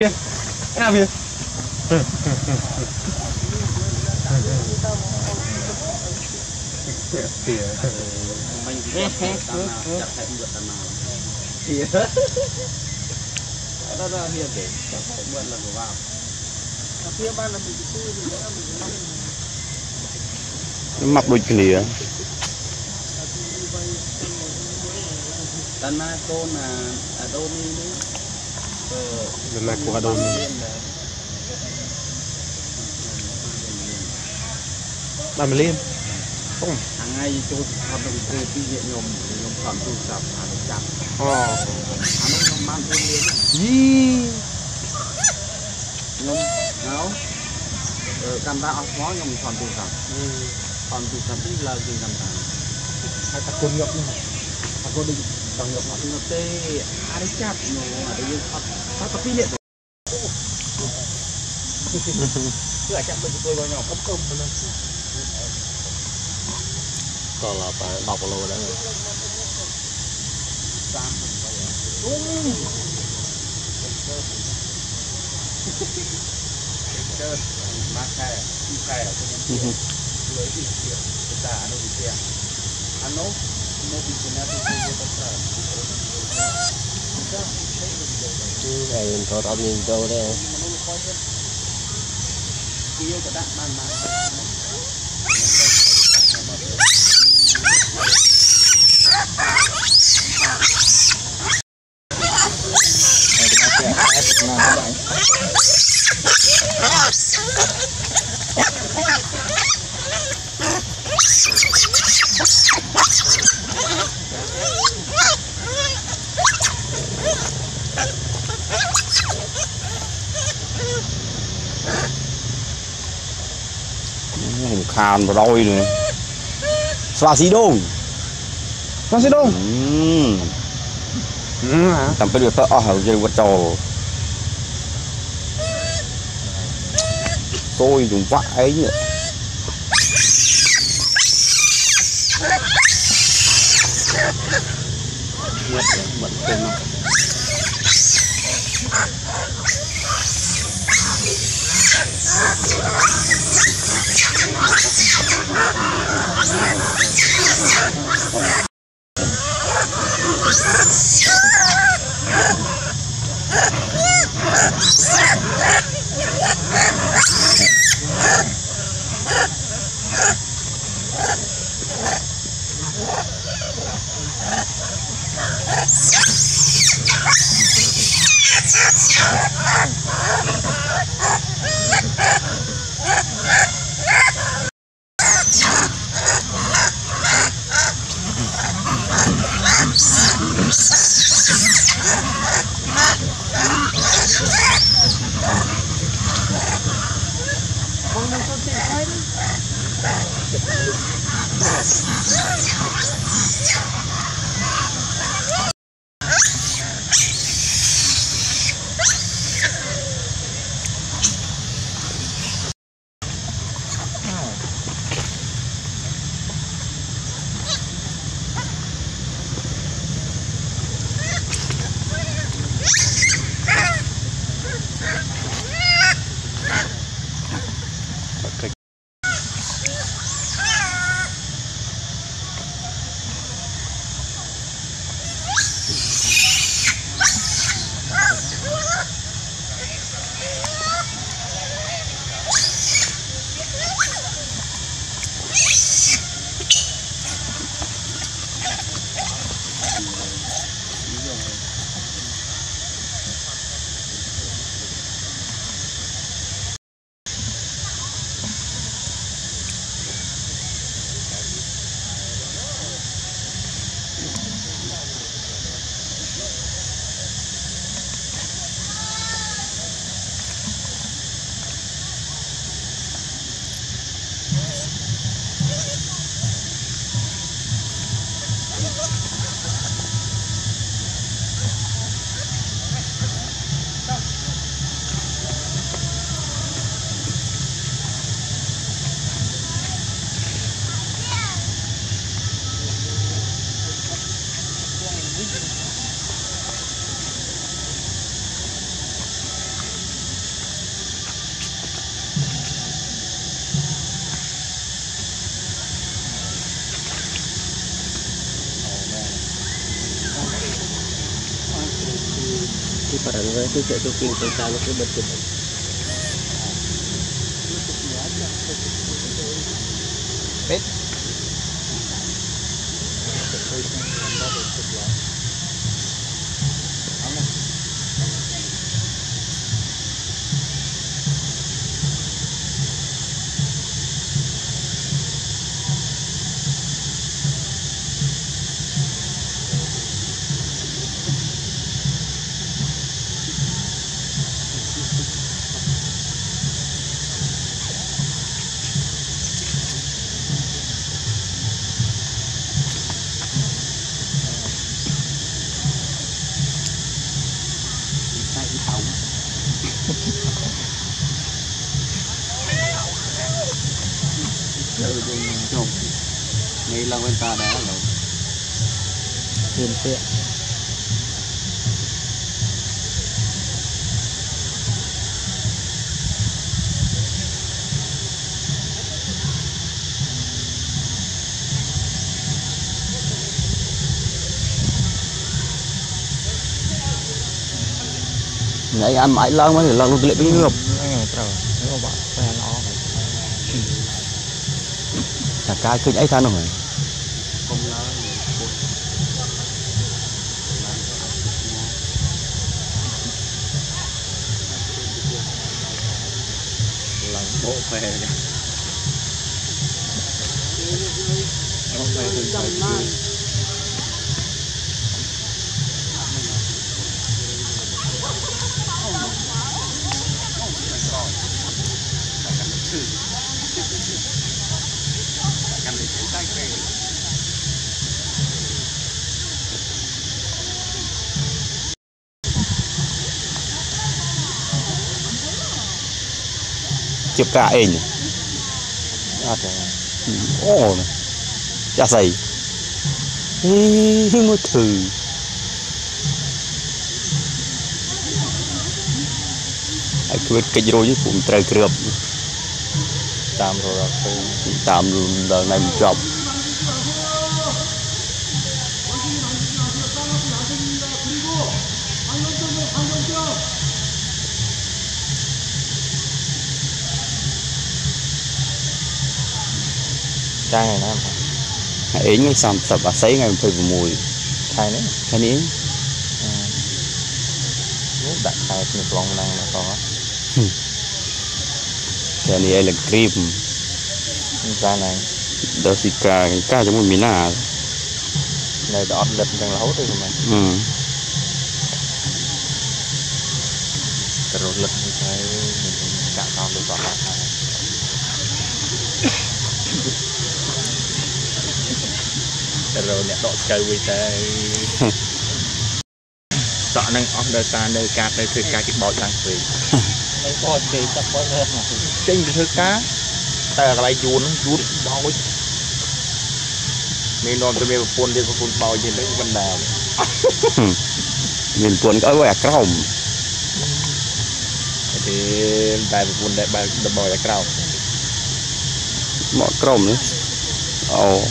Nào việc mặc đôi chân lìa Tanah kona adoni ni lần này của Adon bạn lên không hàng ngày tôi học được từ phi hiện nhom phẩm tu tập hàng chặt anh mang thêm gì nhom áo cam ta phó nhom phẩm tu tập đi là gì cam ta hay ta côn ngập ta côn đi tầng ngập ngập tê ada chặt nhom ada yang ta tapi lihat cứ ở chặt bên tôi bao nhiêu không còn là phải đọc lô đấy mát khay ở trong lưới thì ta nó bị kia anh nó bị cái này này có tao nhìn đâu đây kia cái đạn bàn mà khàn vào đôi nữa xoa xí đông tầm cái được tao ở dưới vật trò tôi dùng vãi ấy nhỉ bật tên nó phải với cái chợ tôi kinh tôi ta nó cứ bật chụp Bết. này là bên ta đã rồi Hiền tiện. Nãy anh mãi lâu mới lần luôn lệ với ngược. Nếu mà bạn phải nó Cả cái cứ nhảy than rồi. không là lần bộ về Chụp cả ảnh. Ồ, chả gì. Một thử. Hãy quyết kịch rồi chứ cũng trời cướp. Tam rồi Tạm đời này một chọc. Chai này nè. Hãy ngay xăm sập và sấy ngay phơi vào mùi. Chai đấy. Cáiนี้ Nếu đặt chai thì lòng năng nó có. Cái này là cream. Chai này. Đó là cá trong một miếng nào. Này đọt lật càng là hốt đi mà. Rồi lật như thế cả con được còn lại. Rồi nè đọt chơi với thế. Sợ năng ốm đời xa nơi cá nơi thưa cá cái bọt đang phì. Nơi bọt thì chắc bọt hơn. Chính thưa cá. Ta là lại dùn bọt. Mình nói tôi phun đi phun bò gì đấy vấn đề. Mình phun có quẹt còng. Thì tại phun để bò quẹt còng. Bỏ còng nữa. Ồ.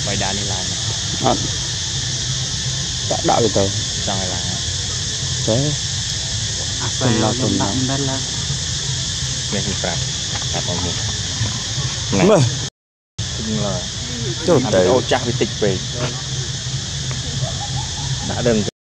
Mày đã đi làm Đã đạo được rồi. sao mày làm Thế. Không lo tồn động đất là nên hình phạt các mọi người Mơ. cũng là Trời anh trời. ô chắc với tịch về đã đừng